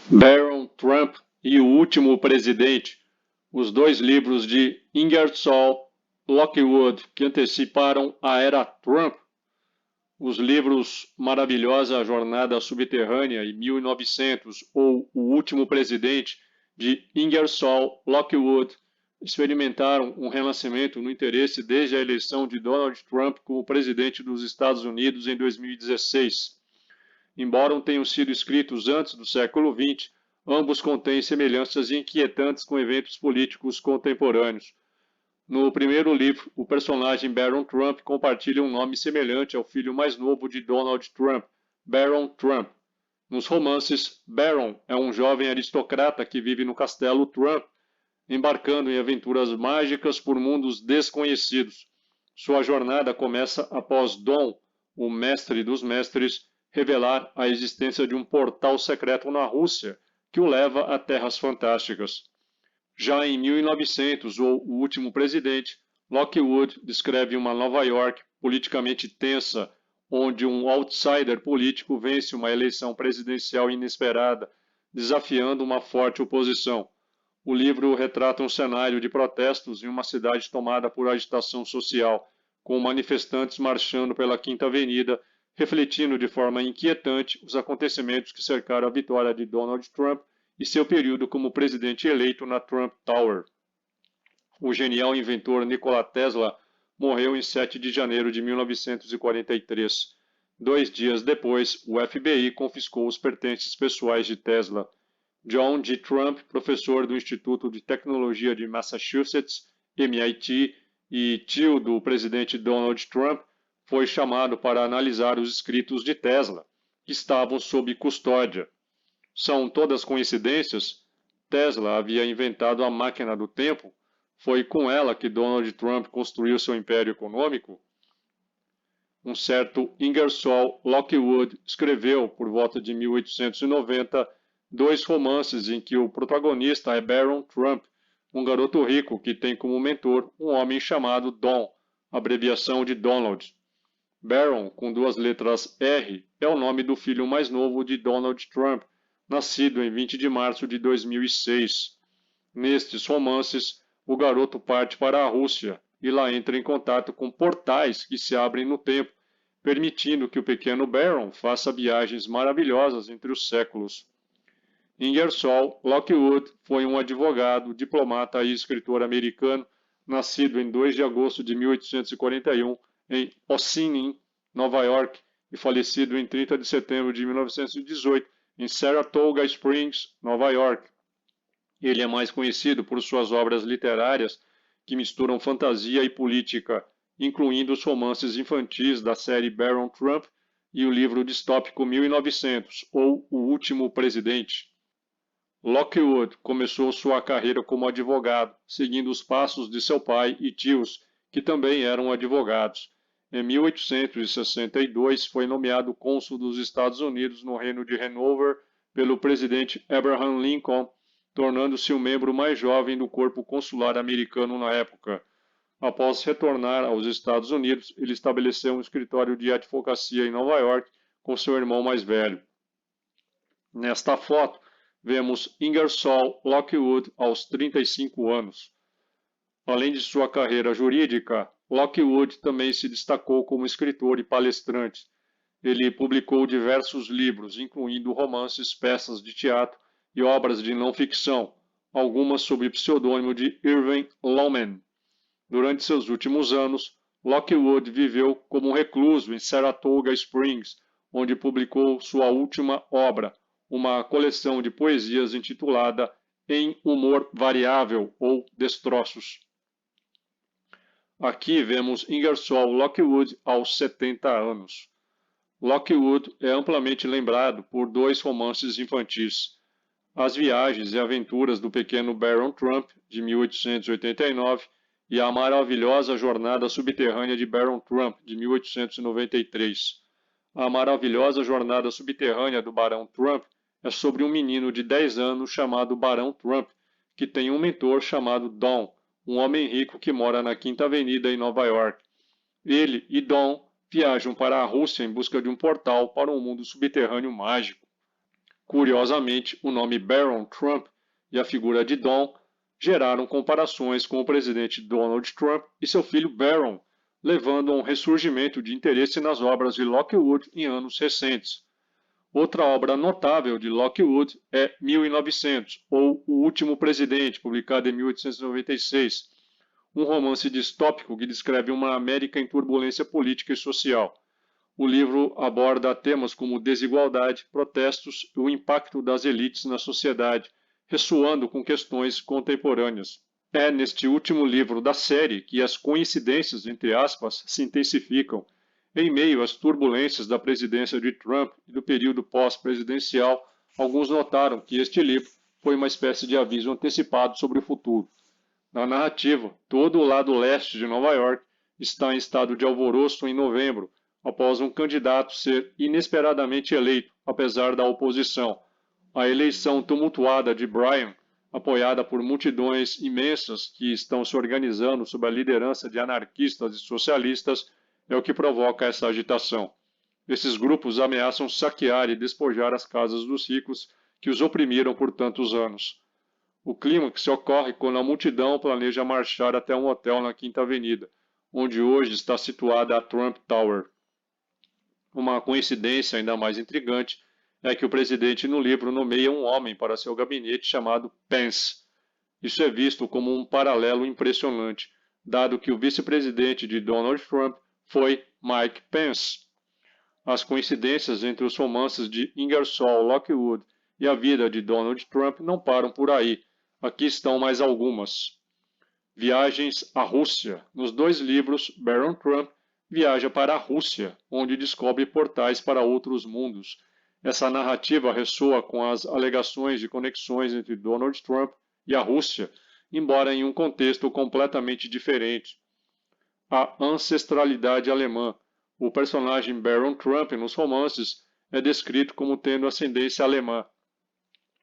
Barron Trump e o Último Presidente, os dois livros de Ingersoll Lockwood que anteciparam a era Trump, os livros Maravilhosa Jornada Subterrânea e 1900 ou O Último Presidente de Ingersoll Lockwood experimentaram um renascimento no interesse desde a eleição de Donald Trump como presidente dos Estados Unidos em 2016. Embora tenham sido escritos antes do século XX, ambos contêm semelhanças inquietantes com eventos políticos contemporâneos. No primeiro livro, o personagem Barron Trump compartilha um nome semelhante ao filho mais novo de Donald Trump, Barron Trump. Nos romances, Barron é um jovem aristocrata que vive no castelo Trump, embarcando em aventuras mágicas por mundos desconhecidos. Sua jornada começa após Don, o mestre dos mestres, revelar a existência de um portal secreto na Rússia que o leva a terras fantásticas. Já em 1900, ou O Último Presidente, Lockwood descreve uma Nova York politicamente tensa, onde um outsider político vence uma eleição presidencial inesperada, desafiando uma forte oposição. O livro retrata um cenário de protestos em uma cidade tomada por agitação social, com manifestantes marchando pela Quinta Avenida, refletindo de forma inquietante os acontecimentos que cercaram a vitória de Donald Trump e seu período como presidente eleito na Trump Tower. O genial inventor Nikola Tesla morreu em 7 de janeiro de 1943. 2 dias depois, o FBI confiscou os pertences pessoais de Tesla. John G. Trump, professor do Instituto de Tecnologia de Massachusetts, MIT, e tio do presidente Donald Trump, foi chamado para analisar os escritos de Tesla, que estavam sob custódia. São todas coincidências? Tesla havia inventado a máquina do tempo? Foi com ela que Donald Trump construiu seu império econômico? Um certo Ingersoll Lockwood escreveu, por volta de 1890, 2 romances em que o protagonista é Barron Trump, um garoto rico que tem como mentor um homem chamado Don, abreviação de Donald. Barron, com 2 letras R, é o nome do filho mais novo de Donald Trump, nascido em 20 de março de 2006. Nestes romances, o garoto parte para a Rússia e lá entra em contato com portais que se abrem no tempo, permitindo que o pequeno Barron faça viagens maravilhosas entre os séculos. Ingersoll Lockwood foi um advogado, diplomata e escritor americano, nascido em 2 de agosto de 1841 em Ossining, Nova York, e falecido em 30 de setembro de 1918 em Saratoga Springs, Nova York. Ele é mais conhecido por suas obras literárias que misturam fantasia e política, incluindo os romances infantis da série Barron Trump e o livro distópico 1900, ou O Último Presidente. Lockwood começou sua carreira como advogado, seguindo os passos de seu pai e tios, que também eram advogados. Em 1862, foi nomeado cônsul dos Estados Unidos no Reino de Hanover pelo presidente Abraham Lincoln, tornando-se o membro mais jovem do corpo consular americano na época. Após retornar aos Estados Unidos, ele estabeleceu um escritório de advocacia em Nova York com seu irmão mais velho. Nesta foto, vemos Ingersoll Lockwood aos 35 anos. Além de sua carreira jurídica, Lockwood também se destacou como escritor e palestrante. Ele publicou diversos livros, incluindo romances, peças de teatro e obras de não-ficção, algumas sob o pseudônimo de Irving Loman. Durante seus últimos anos, Lockwood viveu como um recluso em Saratoga Springs, onde publicou sua última obra, uma coleção de poesias intitulada Em Humor Variável ou Destroços. Aqui vemos Ingersoll Lockwood aos 70 anos. Lockwood é amplamente lembrado por 2 romances infantis, As Viagens e Aventuras do Pequeno Barron Trump, de 1889, e A Maravilhosa Jornada Subterrânea de Barron Trump, de 1893. A Maravilhosa Jornada Subterrânea do Barão Trump é sobre um menino de 10 anos chamado Barão Trump, que tem um mentor chamado Don, um homem rico que mora na Quinta Avenida em Nova York. Ele e Don viajam para a Rússia em busca de um portal para um mundo subterrâneo mágico. Curiosamente, o nome Baron Trump e a figura de Don geraram comparações com o presidente Donald Trump e seu filho Barron, levando a um ressurgimento de interesse nas obras de Lockwood em anos recentes. Outra obra notável de Lockwood é 1900, ou O Último Presidente, publicado em 1896, um romance distópico que descreve uma América em turbulência política e social. O livro aborda temas como desigualdade, protestos e o impacto das elites na sociedade, ressoando com questões contemporâneas. É neste último livro da série que as coincidências, entre aspas, se intensificam. Em meio às turbulências da presidência de Trump e do período pós-presidencial, alguns notaram que este livro foi uma espécie de aviso antecipado sobre o futuro. Na narrativa, todo o lado leste de Nova York está em estado de alvoroço em novembro, após um candidato ser inesperadamente eleito, apesar da oposição. A eleição tumultuada de Bryan, apoiada por multidões imensas que estão se organizando sob a liderança de anarquistas e socialistas, é o que provoca essa agitação. Esses grupos ameaçam saquear e despojar as casas dos ricos que os oprimiram por tantos anos. O clímax ocorre quando a multidão planeja marchar até um hotel na Quinta Avenida, onde hoje está situada a Trump Tower. Uma coincidência ainda mais intrigante é que o presidente no livro nomeia um homem para seu gabinete chamado Pence. Isso é visto como um paralelo impressionante, dado que o vice-presidente de Donald Trump foi Mike Pence. As coincidências entre os romances de Ingersoll Lockwood e a vida de Donald Trump não param por aí. Aqui estão mais algumas. Viagens à Rússia. Nos dois livros, Baron Trump viaja para a Rússia, onde descobre portais para outros mundos. Essa narrativa ressoa com as alegações de conexões entre Donald Trump e a Rússia, embora em um contexto completamente diferente. A ancestralidade alemã. O personagem Baron Trump nos romances é descrito como tendo ascendência alemã.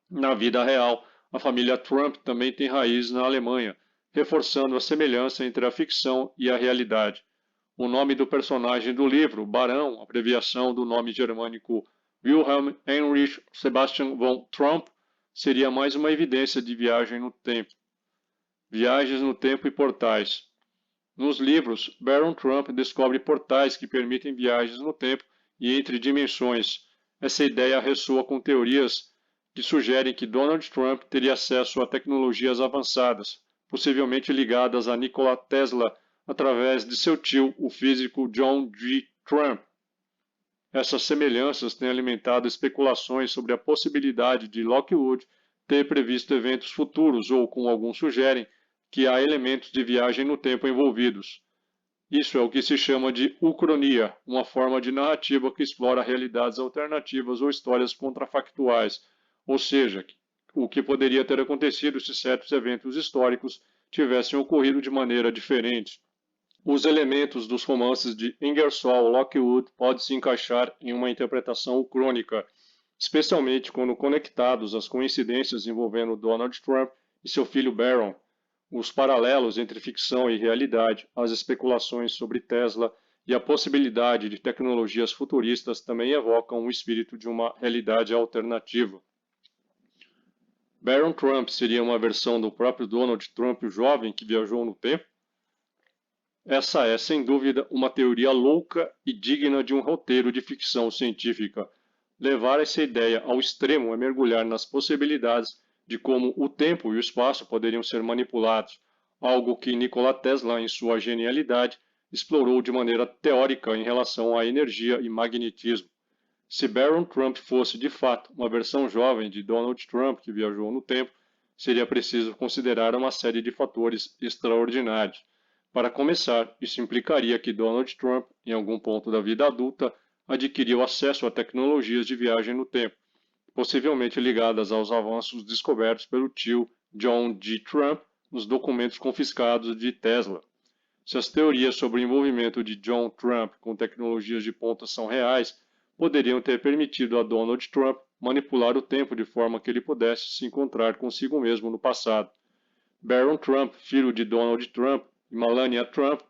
Na vida real, a família Trump também tem raiz na Alemanha, reforçando a semelhança entre a ficção e a realidade. O nome do personagem do livro, Barão, abreviação do nome germânico Wilhelm Heinrich Sebastian von Trump, seria mais uma evidência de viagem no tempo. Viagens no tempo e portais. Nos livros, Baron Trump descobre portais que permitem viagens no tempo e entre dimensões. Essa ideia ressoa com teorias que sugerem que Donald Trump teria acesso a tecnologias avançadas, possivelmente ligadas a Nikola Tesla através de seu tio, o físico John G. Trump. Essas semelhanças têm alimentado especulações sobre a possibilidade de Lockwood ter previsto eventos futuros ou, como alguns sugerem, que há elementos de viagem no tempo envolvidos. Isso é o que se chama de uchronia, uma forma de narrativa que explora realidades alternativas ou histórias contrafactuais, ou seja, o que poderia ter acontecido se certos eventos históricos tivessem ocorrido de maneira diferente. Os elementos dos romances de Ingersoll Lockwood podem se encaixar em uma interpretação uchrônica, especialmente quando conectados às coincidências envolvendo Donald Trump e seu filho Barron, os paralelos entre ficção e realidade, as especulações sobre Tesla e a possibilidade de tecnologias futuristas também evocam o espírito de uma realidade alternativa. Barron Trump seria uma versão do próprio Donald Trump, o jovem que viajou no tempo? Essa é, sem dúvida, uma teoria louca e digna de um roteiro de ficção científica. Levar essa ideia ao extremo é mergulhar nas possibilidades de como o tempo e o espaço poderiam ser manipulados, algo que Nikola Tesla, em sua genialidade, explorou de maneira teórica em relação à energia e magnetismo. Se Barron Trump fosse, de fato, uma versão jovem de Donald Trump que viajou no tempo, seria preciso considerar uma série de fatores extraordinários. Para começar, isso implicaria que Donald Trump, em algum ponto da vida adulta, adquiriu acesso a tecnologias de viagem no tempo, possivelmente ligadas aos avanços descobertos pelo tio John G. Trump nos documentos confiscados de Tesla. Se as teorias sobre o envolvimento de John Trump com tecnologias de ponta são reais, poderiam ter permitido a Donald Trump manipular o tempo de forma que ele pudesse se encontrar consigo mesmo no passado. Barron Trump, filho de Donald Trump e Melania Trump,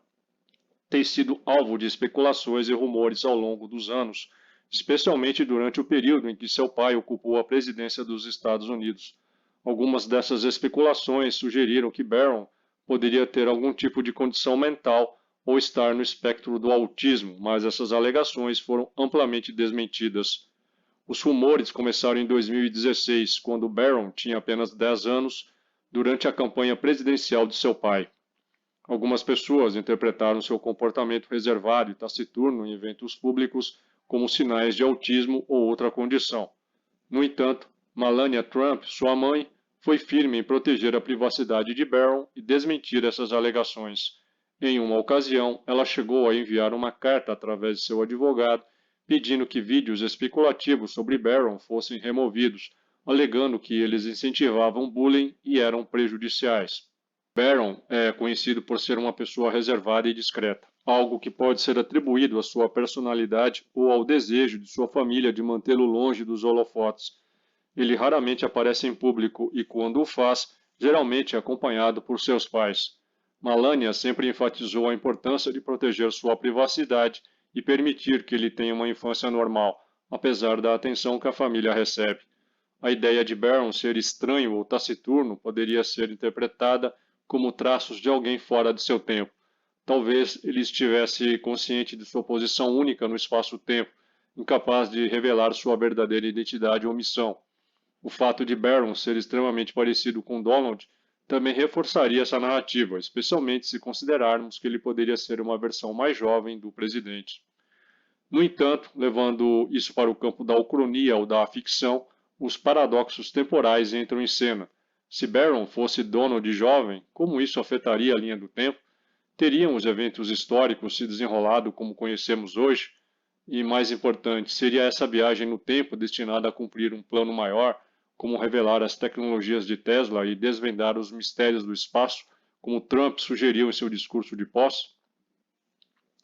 tem sido alvo de especulações e rumores ao longo dos anos. especialmente durante o período em que seu pai ocupou a presidência dos Estados Unidos. Algumas dessas especulações sugeriram que Barron poderia ter algum tipo de condição mental ou estar no espectro do autismo, mas essas alegações foram amplamente desmentidas. Os rumores começaram em 2016, quando Barron tinha apenas 10 anos, durante a campanha presidencial de seu pai. Algumas pessoas interpretaram seu comportamento reservado e taciturno em eventos públicos como sinais de autismo ou outra condição. No entanto, Melania Trump, sua mãe, foi firme em proteger a privacidade de Barron e desmentir essas alegações. Em uma ocasião, ela chegou a enviar uma carta através de seu advogado pedindo que vídeos especulativos sobre Barron fossem removidos, alegando que eles incentivavam bullying e eram prejudiciais. Barron é conhecido por ser uma pessoa reservada e discreta, algo que pode ser atribuído à sua personalidade ou ao desejo de sua família de mantê-lo longe dos holofotes. Ele raramente aparece em público e, quando o faz, geralmente é acompanhado por seus pais. Melania sempre enfatizou a importância de proteger sua privacidade e permitir que ele tenha uma infância normal, apesar da atenção que a família recebe. A ideia de Barron ser estranho ou taciturno poderia ser interpretada como traços de alguém fora de seu tempo. Talvez ele estivesse consciente de sua posição única no espaço-tempo, incapaz de revelar sua verdadeira identidade ou missão. O fato de Barron ser extremamente parecido com Donald também reforçaria essa narrativa, especialmente se considerarmos que ele poderia ser uma versão mais jovem do presidente. No entanto, levando isso para o campo da ucronia ou da ficção, os paradoxos temporais entram em cena. Se Barron fosse Donald jovem, como isso afetaria a linha do tempo? Teriam os eventos históricos se desenrolado como conhecemos hoje? E, mais importante, seria essa viagem no tempo destinada a cumprir um plano maior, como revelar as tecnologias de Tesla e desvendar os mistérios do espaço, como Trump sugeriu em seu discurso de posse?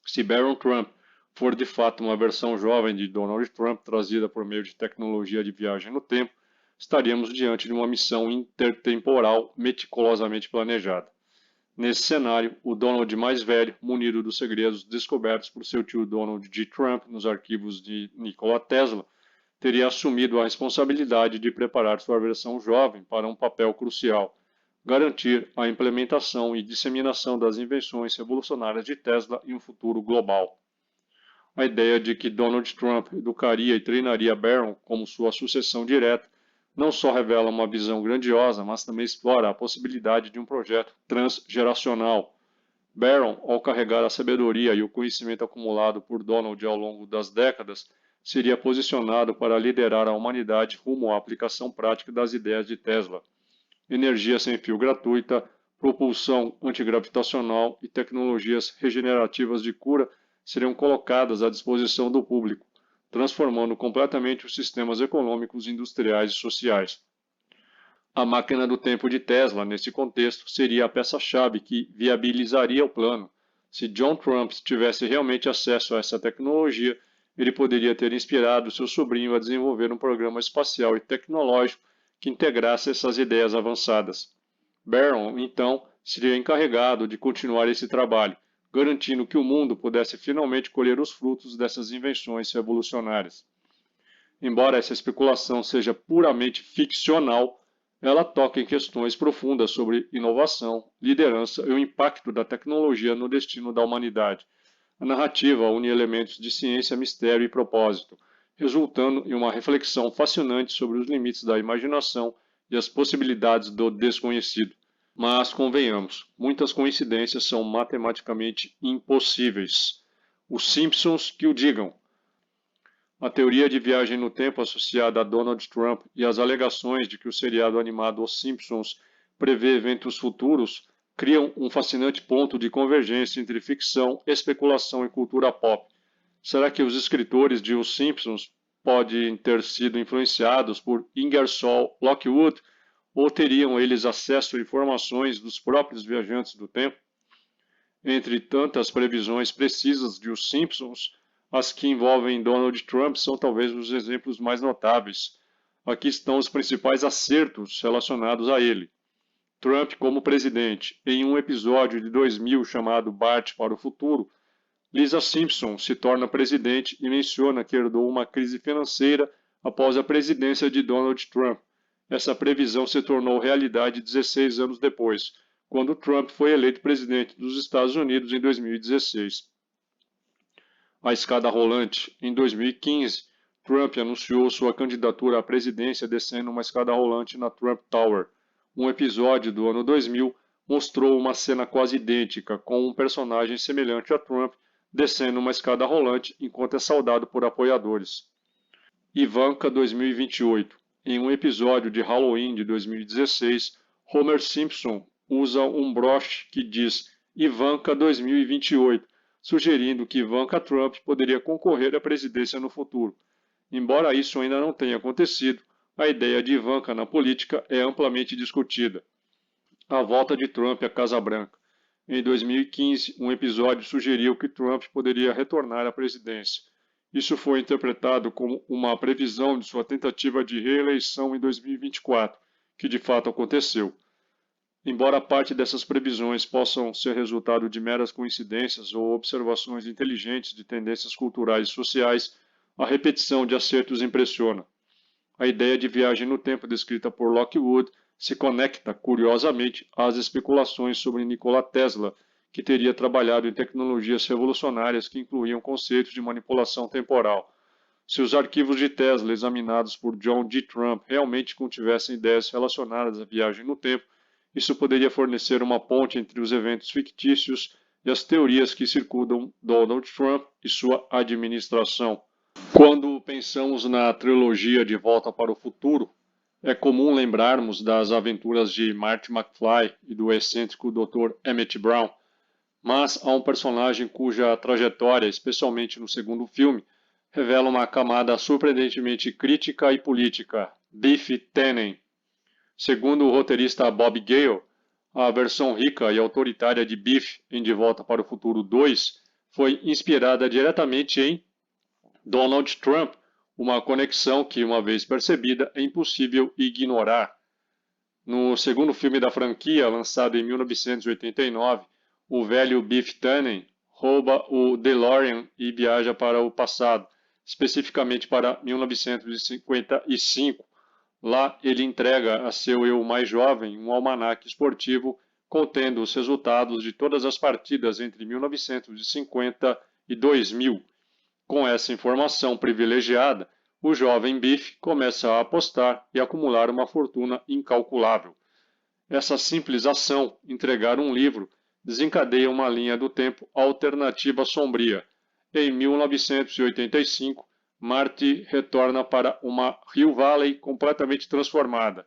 Se Barron Trump for de fato uma versão jovem de Donald Trump trazida por meio de tecnologia de viagem no tempo, estaríamos diante de uma missão intertemporal meticulosamente planejada. Nesse cenário, o Donald mais velho, munido dos segredos descobertos por seu tio Donald J. Trump nos arquivos de Nikola Tesla, teria assumido a responsabilidade de preparar sua versão jovem para um papel crucial: garantir a implementação e disseminação das invenções revolucionárias de Tesla em um futuro global. A ideia de que Donald Trump educaria e treinaria Barron como sua sucessão direta não só revela uma visão grandiosa, mas também explora a possibilidade de um projeto transgeracional. Barron, ao carregar a sabedoria e o conhecimento acumulado por Donald ao longo das décadas, seria posicionado para liderar a humanidade rumo à aplicação prática das ideias de Tesla: energia sem fio gratuita, propulsão antigravitacional e tecnologias regenerativas de cura seriam colocadas à disposição do público, transformando completamente os sistemas econômicos, industriais e sociais. A máquina do tempo de Tesla, nesse contexto, seria a peça-chave que viabilizaria o plano. Se John Trump tivesse realmente acesso a essa tecnologia, ele poderia ter inspirado seu sobrinho a desenvolver um programa espacial e tecnológico que integrasse essas ideias avançadas. Barron, então, seria encarregado de continuar esse trabalho, garantindo que o mundo pudesse finalmente colher os frutos dessas invenções revolucionárias. Embora essa especulação seja puramente ficcional, ela toca em questões profundas sobre inovação, liderança e o impacto da tecnologia no destino da humanidade. A narrativa une elementos de ciência, mistério e propósito, resultando em uma reflexão fascinante sobre os limites da imaginação e as possibilidades do desconhecido. Mas, convenhamos, muitas coincidências são matematicamente impossíveis. Os Simpsons que o digam. A teoria de viagem no tempo associada a Donald Trump e as alegações de que o seriado animado Os Simpsons prevê eventos futuros criam um fascinante ponto de convergência entre ficção, especulação e cultura pop. Será que os escritores de Os Simpsons podem ter sido influenciados por Ingersoll Lockwood, ou teriam eles acesso a informações dos próprios viajantes do tempo? Entre tantas previsões precisas de Os Simpsons, as que envolvem Donald Trump são talvez os exemplos mais notáveis. Aqui estão os principais acertos relacionados a ele. Trump como presidente. Em um episódio de 2000 chamado Bart para o Futuro, Lisa Simpson se torna presidente e menciona que herdou uma crise financeira após a presidência de Donald Trump. Essa previsão se tornou realidade 16 anos depois, quando Trump foi eleito presidente dos Estados Unidos em 2016. A escada rolante. Em 2015, Trump anunciou sua candidatura à presidência descendo uma escada rolante na Trump Tower. Um episódio do ano 2000 mostrou uma cena quase idêntica, com um personagem semelhante a Trump descendo uma escada rolante enquanto é saudado por apoiadores. Ivanka 2028. Em um episódio de Halloween de 2016, Homer Simpson usa um broche que diz Ivanka 2028, sugerindo que Ivanka Trump poderia concorrer à presidência no futuro. Embora isso ainda não tenha acontecido, a ideia de Ivanka na política é amplamente discutida. A volta de Trump à Casa Branca. Em 2015, um episódio sugeriu que Trump poderia retornar à presidência. Isso foi interpretado como uma previsão de sua tentativa de reeleição em 2024, que de fato aconteceu. Embora parte dessas previsões possam ser resultado de meras coincidências ou observações inteligentes de tendências culturais e sociais, a repetição de acertos impressiona. A ideia de viagem no tempo descrita por Lockwood se conecta, curiosamente, às especulações sobre Nikola Tesla, que teria trabalhado em tecnologias revolucionárias que incluíam conceitos de manipulação temporal. Se os arquivos de Tesla examinados por John D. Trump realmente contivessem ideias relacionadas à viagem no tempo, isso poderia fornecer uma ponte entre os eventos fictícios e as teorias que circundam Donald Trump e sua administração. Quando pensamos na trilogia De Volta para o Futuro, é comum lembrarmos das aventuras de Marty McFly e do excêntrico Dr. Emmett Brown, mas há um personagem cuja trajetória, especialmente no segundo filme, revela uma camada surpreendentemente crítica e política, Biff Tannen. Segundo o roteirista Bob Gale, a versão rica e autoritária de Biff em De Volta para o Futuro 2 foi inspirada diretamente em Donald Trump, uma conexão que, uma vez percebida, é impossível ignorar. No segundo filme da franquia, lançado em 1989, o velho Biff Tannen rouba o DeLorean e viaja para o passado, especificamente para 1955. Lá, ele entrega a seu eu mais jovem um almanaque esportivo contendo os resultados de todas as partidas entre 1950 e 2000. Com essa informação privilegiada, o jovem Biff começa a apostar e acumular uma fortuna incalculável. Essa simples ação, entregar um livro, desencadeia uma linha do tempo alternativa sombria. Em 1985, Marty retorna para uma Hill Valley completamente transformada.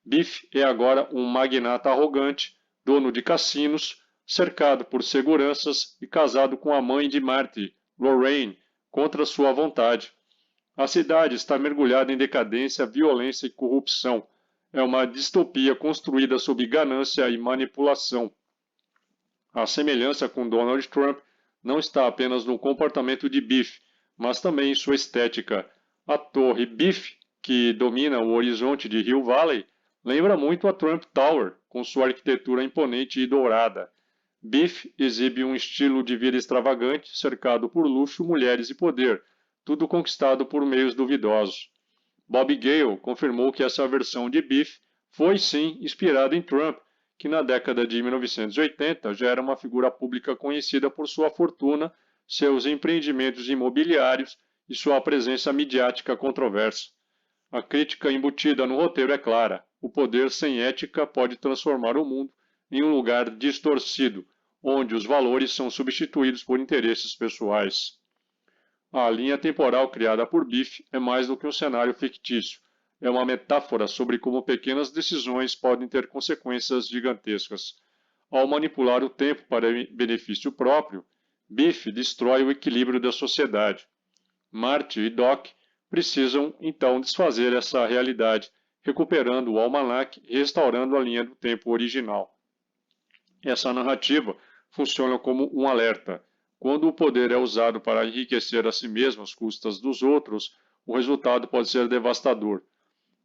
Biff é agora um magnata arrogante, dono de cassinos, cercado por seguranças e casado com a mãe de Marty, Lorraine, contra sua vontade. A cidade está mergulhada em decadência, violência e corrupção. É uma distopia construída sob ganância e manipulação. A semelhança com Donald Trump não está apenas no comportamento de Biff, mas também em sua estética. A torre Biff, que domina o horizonte de Hill Valley, lembra muito a Trump Tower, com sua arquitetura imponente e dourada. Biff exibe um estilo de vida extravagante, cercado por luxo, mulheres e poder, tudo conquistado por meios duvidosos. Bob Gale confirmou que essa versão de Biff foi sim inspirada em Trump, que na década de 1980 já era uma figura pública conhecida por sua fortuna, seus empreendimentos imobiliários e sua presença midiática controversa. A crítica embutida no roteiro é clara: o poder sem ética pode transformar o mundo em um lugar distorcido, onde os valores são substituídos por interesses pessoais. A linha temporal criada por Biff é mais do que um cenário fictício. É uma metáfora sobre como pequenas decisões podem ter consequências gigantescas. Ao manipular o tempo para benefício próprio, Biff destrói o equilíbrio da sociedade. Marty e Doc precisam então desfazer essa realidade, recuperando o almanaque e restaurando a linha do tempo original. Essa narrativa funciona como um alerta. Quando o poder é usado para enriquecer a si mesmo às custas dos outros, o resultado pode ser devastador.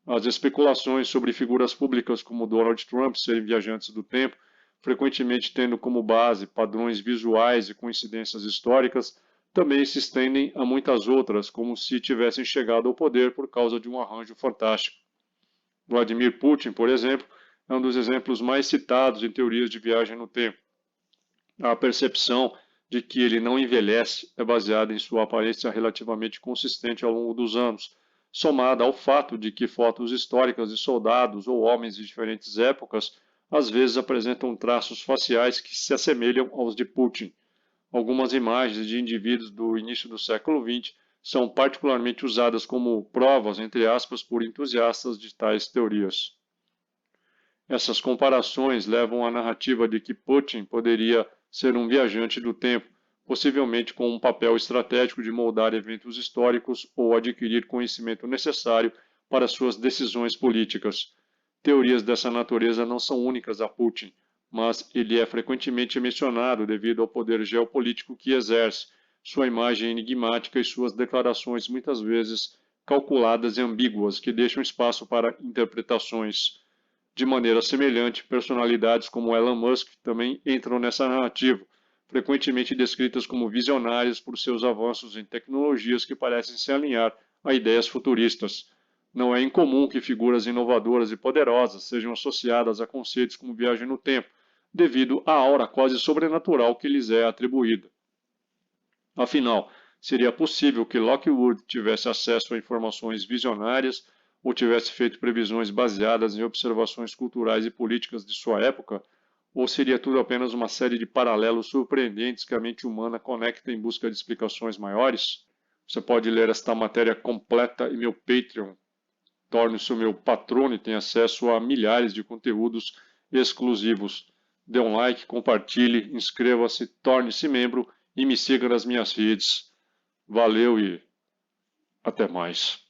As especulações sobre figuras públicas como Donald Trump serem viajantes do tempo frequentemente tendo como base padrões visuais e coincidências históricas, também se estendem a muitas outras, como se tivessem chegado ao poder por causa de um arranjo fantástico. Vladimir Putin, por exemplo, é um dos exemplos mais citados em teorias de viagem no tempo. A percepção de que ele não envelhece é baseada em sua aparência relativamente consistente ao longo dos anos, somada ao fato de que fotos históricas de soldados ou homens de diferentes épocas às vezes apresentam traços faciais que se assemelham aos de Putin. Algumas imagens de indivíduos do início do século XX são particularmente usadas como provas, entre aspas, por entusiastas de tais teorias. Essas comparações levam à narrativa de que Putin poderia ser um viajante do tempo, possivelmente com um papel estratégico de moldar eventos históricos ou adquirir conhecimento necessário para suas decisões políticas. Teorias dessa natureza não são únicas a Putin, mas ele é frequentemente mencionado devido ao poder geopolítico que exerce, sua imagem enigmática e suas declarações muitas vezes calculadas e ambíguas que deixam espaço para interpretações. De maneira semelhante, personalidades como Elon Musk também entram nessa narrativa, frequentemente descritas como visionárias por seus avanços em tecnologias que parecem se alinhar a ideias futuristas. Não é incomum que figuras inovadoras e poderosas sejam associadas a conceitos como viagem no tempo, devido à aura quase sobrenatural que lhes é atribuída. Afinal, seria possível que Lockwood tivesse acesso a informações visionárias ou tivesse feito previsões baseadas em observações culturais e políticas de sua época? Ou seria tudo apenas uma série de paralelos surpreendentes que a mente humana conecta em busca de explicações maiores? Você pode ler esta matéria completa em meu Patreon. Torne-se o meu patrono e tenha acesso a milhares de conteúdos exclusivos. Dê um like, compartilhe, inscreva-se, torne-se membro e me siga nas minhas redes. Valeu e até mais.